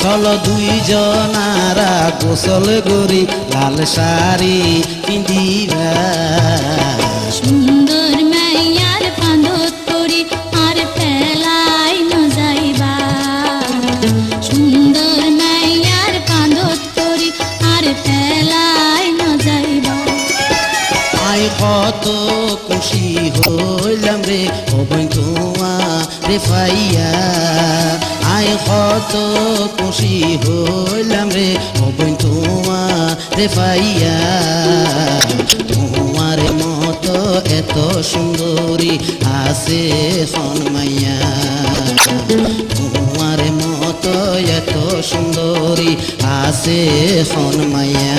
চলো দুইজনারা গোসল করি লাল শাড়ি পিন্দিবা সুন্দর মাইয়ার পান্দত করি আর পেলাই নজাইবা সুন্দর মাইয়ার পান্দত করি আর পেলাই নজাইবা আই কত খুশি হইলাম রে ও বোন তোমারে পাইয়া আই কত খুশি হইলাম রে ও বোন তোমারে পাইয়া তোমার মতো এত সুন্দরী আছে খন মাইয়া তোমার মতো এত সুন্দরী আছে খন মাইয়া